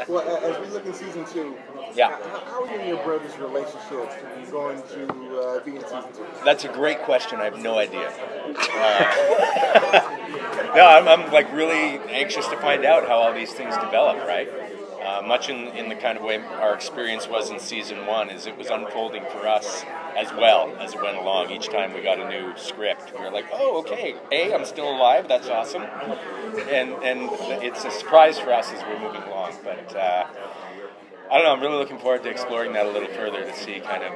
Well, as we look in season 2, yeah. How are you and your brother's relationship going to be in season 2? That's a great question. I have no idea. No, I'm like really anxious to find out how all these things develop, right? Much in the kind of way our experience was in season 1, is it was unfolding for us as well as it went along. Each time we got a new script, we were like, oh, okay, I'm still alive, that's awesome. And it's a surprise for us as we're moving along. But I don't know, I'm really looking forward to exploring that a little further to see kind of,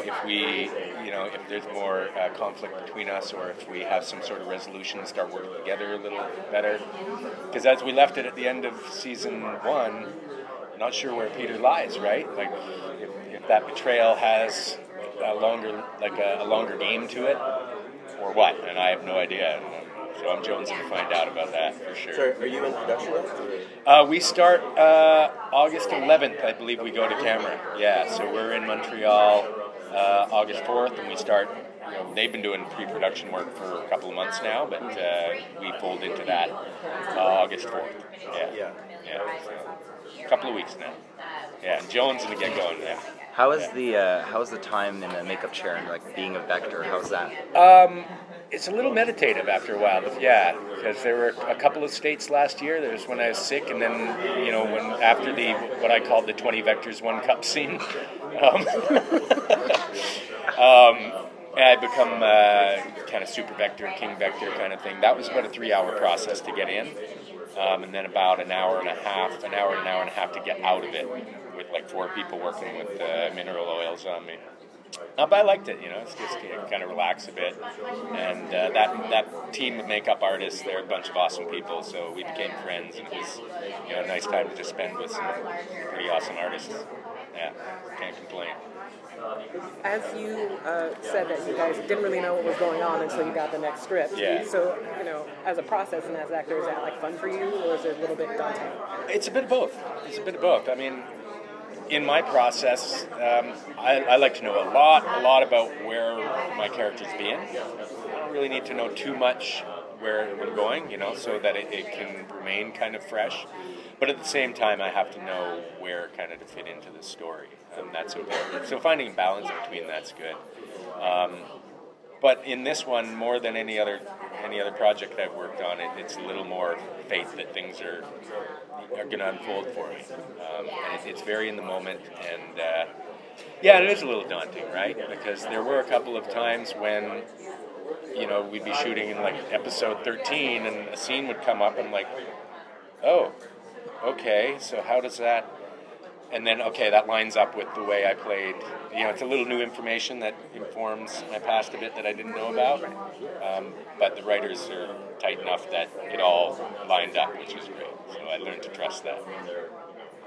if we, if there's more conflict between us, or if we have some sort of resolution and start working together a little better. Because as we left it at the end of season 1, not sure where Peter lies, right? Like, if that betrayal has a longer game to it, or what, and I have no idea. So I'm jonesing to find out about that for sure. So are you in production now? We start August 11th, I believe we go to camera. Yeah, so we're in Montreal August 4th, and we start. They've been doing pre-production work for a couple of months now, but we fold into that August 4th. Yeah. So a couple of weeks now. Yeah, jonesing to get going now. How is the time in the makeup chair and like being a vector? How's that? It's a little meditative after a while, because there were a couple of states last year. There was when I was sick, and then when after what I called the 20 vectors 1 cup scene, I become kind of super vector and king vector kind of thing. That was about a 3-hour process to get in, and then about an hour and a half to get out of it, with like 4 people working with mineral oils on me. But I liked it, it's just kind of relax a bit. And that team of makeup artists, they're a bunch of awesome people, so we became friends, and it was a nice time to just spend with some pretty awesome artists. Yeah, can't complain. As you said that you guys didn't really know what was going on until you got the next script. Yeah. So, as a process and as an actor, is that like fun for you, or is it a little bit daunting? It's a bit of both. I mean, in my process, I like to know a lot about where my character's being. I don't really need to know too much where we're going, so that it can remain kind of fresh. But at the same time, I have to know where kind of to fit into the story. That's important. So finding balance between that's good. But in this one, more than any other project I've worked on, it's a little more faith that things are going to unfold for me. And it's very in the moment, and it is a little daunting, right? Because there were a couple of times when we'd be shooting in like episode 13, and a scene would come up, and I'm like, oh, okay, so how does that? And then, okay, that lines up with the way I played. It's a little new information that informs my past a bit that I didn't know about. But the writers are tight enough that it all lined up, which is great. So I learned to trust that.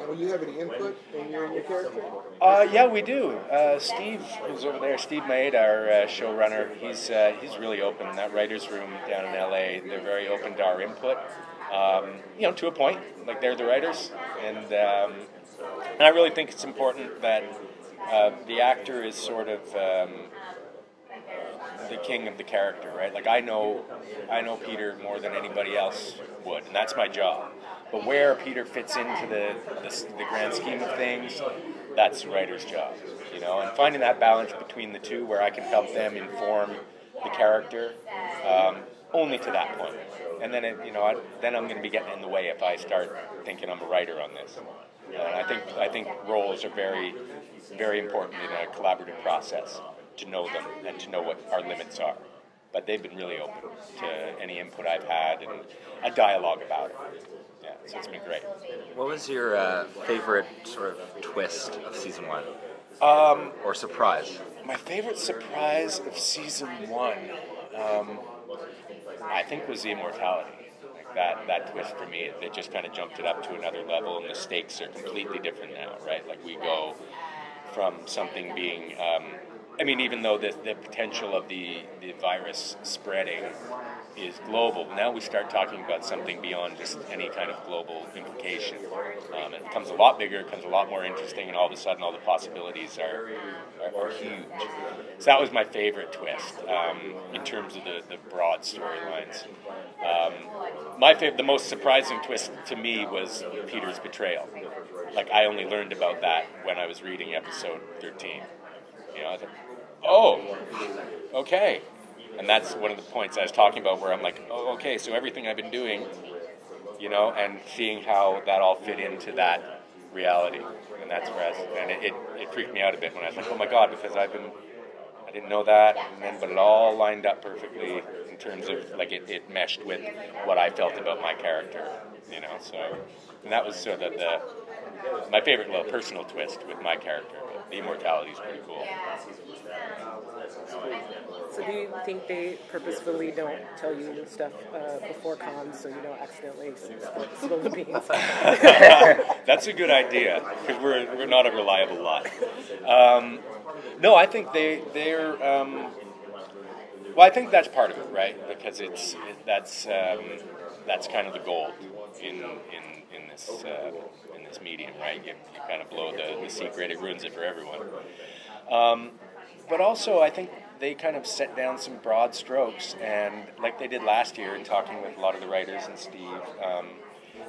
Will you have any input in your character? Yeah, we do. Steve, who's over there, Steven Maeda, our showrunner, he's really open. That writer's room down in LA, they're very open to our input. To a point, like they're the writers, and I really think it's important that the actor is sort of the king of the character, right? Like I know Peter more than anybody else would, and that's my job. But where Peter fits into the grand scheme of things, that's the writer's job, And finding that balance between the two, where I can help them inform the character, only to that point. And then then I'm going to be getting in the way if I start thinking I'm a writer on this. I think roles are very, very important in a collaborative process, to know them and to know what our limits are. But they've been really open to any input I've had and a dialogue about it. Yeah, so it's been great. What was your favorite sort of twist of season 1? Or surprise? My favorite surprise of season 1, I think, was the immortality. That twist for me, it just kind of jumped it up to another level, and the stakes are completely different now, right? Like we go from something being, even though the potential of the virus spreading is global. Now we start talking about something beyond just any kind of global implication. It becomes a lot bigger, it becomes a lot more interesting, and all of a sudden all the possibilities are huge. So that was my favorite twist in terms of the broad storylines. The most surprising twist to me was Peter's betrayal. Like, I only learned about that when I was reading episode 13. You know, I thought, oh, okay. And that's one of the points I was talking about where I'm like, oh, okay, so everything I've been doing, you know, and seeing how that all fit into that reality. And that's where it freaked me out a bit when I was like, oh my God, because I didn't know that, but it all lined up perfectly in terms of, like, it meshed with what I felt about my character, you know, so, and that was sort of my favorite little personal twist with my character. The immortality is pretty cool. So do you think they purposefully don't tell you stuff before cons so you don't accidentally spill the beans? That's a good idea, because we're not a reliable lot. No, I think they're. Well, I think that's part of it, right? Because that's kind of the gold in this medium, right? You kind of blow the secret; it ruins it for everyone. But also, I think they kind of set down some broad strokes, and like they did last year in talking with a lot of the writers and Steve,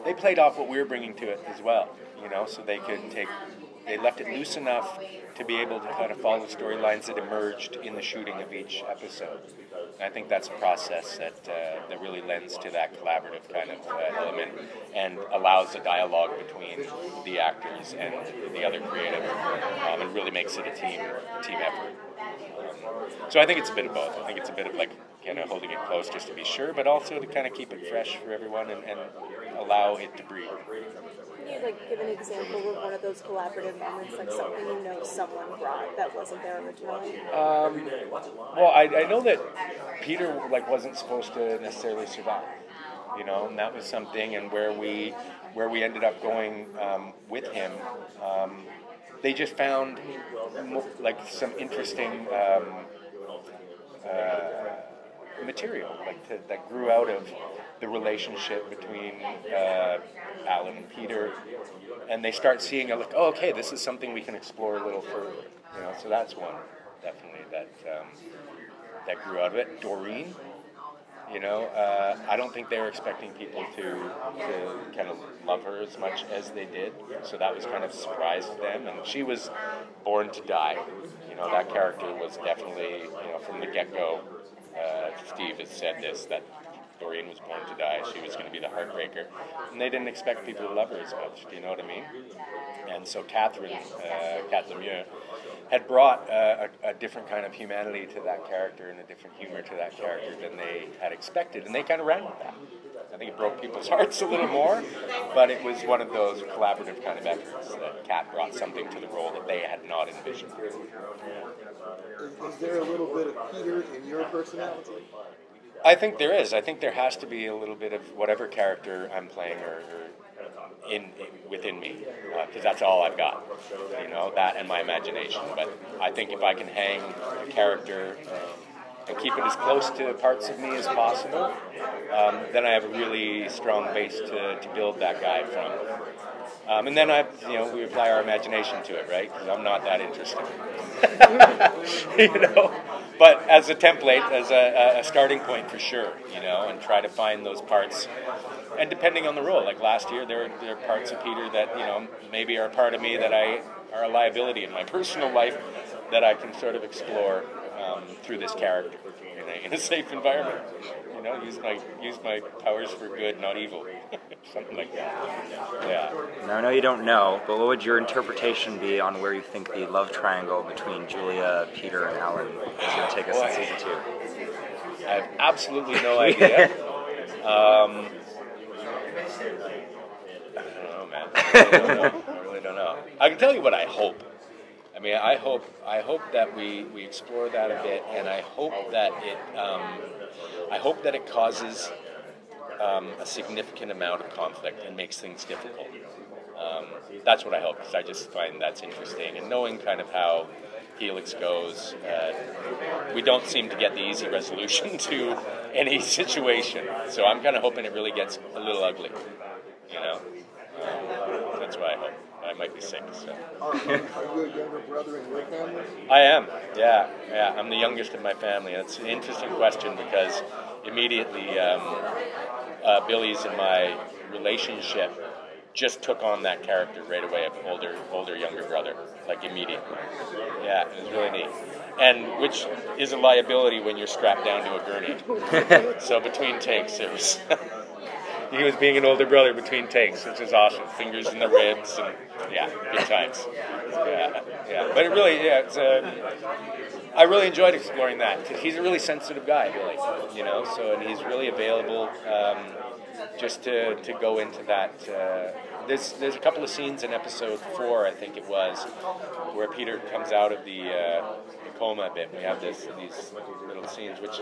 they played off what we were bringing to it as well, you know, so they left it loose enough to be able to kind of follow storylines that emerged in the shooting of each episode. And I think that's a process that really lends to that collaborative kind of element and allows a dialogue between the actors and the other creative. It really makes it a team effort. So I think it's a bit of both. I think it's a bit of like kind of holding it close just to be sure, but also to kind of keep it fresh for everyone and allow it to breathe. Can you give an example of one of those collaborative moments, like something you know someone brought that wasn't there originally? Well, I know that Peter wasn't supposed to necessarily survive, you know, and that was something. And where we ended up going with him, they just found some interesting material that grew out of the relationship between Alan and Peter, and they start seeing oh, okay, this is something we can explore a little further, you know. So that's one definitely that grew out of it. Doreen, you know, I don't think they were expecting people to kind of love her as much as they did, so that was kind of a surprise to them. And she was born to die, you know. That character was definitely, you know, from the get-go. Steve has said this, that Doreen was born to die. She was going to be the heartbreaker. And they didn't expect people to love her as much, do you know what I mean? And so Kat Lemieux had brought a different kind of humanity to that character and a different humor to that character than they had expected. And they kind of ran with that. I think it broke people's hearts a little more, but it was one of those collaborative kind of efforts that Kat brought something to the role that they had not envisioned. Is there a little bit of Peter in your personality? I think there is. I think there has to be a little bit of whatever character I'm playing or within me, because that's all I've got, you know, that and my imagination. But I think if I can hang a character and keep it as close to parts of me as possible, then I have a really strong base to build that guy from. And then we apply our imagination to it, right? Because I'm not that interesting, you know. But as a template, as a starting point for sure, you know, and try to find those parts. And depending on the role, like last year, there are parts of Peter that, you know, maybe are a part of me that are a liability in my personal life that I can sort of explore through this character in a safe environment. You know, use my powers for good, not evil. Something like that. Yeah. Now, I know you don't know, but what would your interpretation be on where you think the love triangle between Julia, Peter, and Alan is going to take us in season 2? I have absolutely no idea. I don't know, man. I really don't know. I can tell you what I hope. I mean, I hope that we explore that a bit, and I hope that it causes a significant amount of conflict and makes things difficult. That's what I hope, because I just find that's interesting. And knowing kind of how Helix goes, we don't seem to get the easy resolution to any situation. So I'm kind of hoping it really gets a little ugly, you know. That's why I hope. I might be sick. So. Are you a younger brother in your family? I am. Yeah. I'm the youngest in my family. It's an interesting question because immediately Billy's and my relationship just took on that character right away of older, younger brother, like immediately. Yeah, it was really neat. And which is a liability when you're strapped down to a gurney. So between takes, it was he was being an older brother between takes, which is awesome. Fingers in the ribs, and yeah, good times. Yeah. But it really, it's I really enjoyed exploring that because he's a really sensitive guy, Billy. You know, so and he's really available. Just to go into that, there's a couple of scenes in episode 4, I think it was, where Peter comes out of the coma a bit. We have these little scenes, which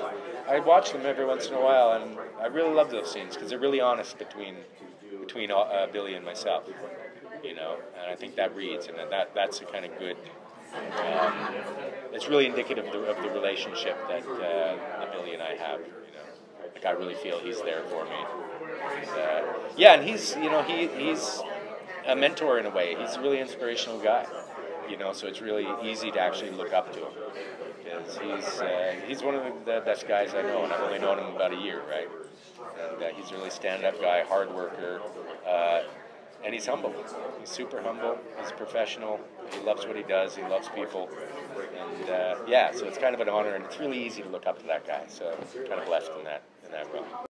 I watch them every once in a while, and I really love those scenes because they're really honest between Billy and myself, you know. And I think that reads, and that's a kind of good. It's really indicative of the relationship that Billy and I have. You know, like I really feel he's there for me. And he's he's a mentor in a way. He's a really inspirational guy, you know. So it's really easy to actually look up to him because he's one of the best guys I know, and I've only known him about a year, right? And he's a really stand-up guy, hard worker, and he's humble. He's super humble. He's professional. He loves what he does. He loves people, and so it's kind of an honor, and it's really easy to look up to that guy. So I'm kind of blessed in that realm.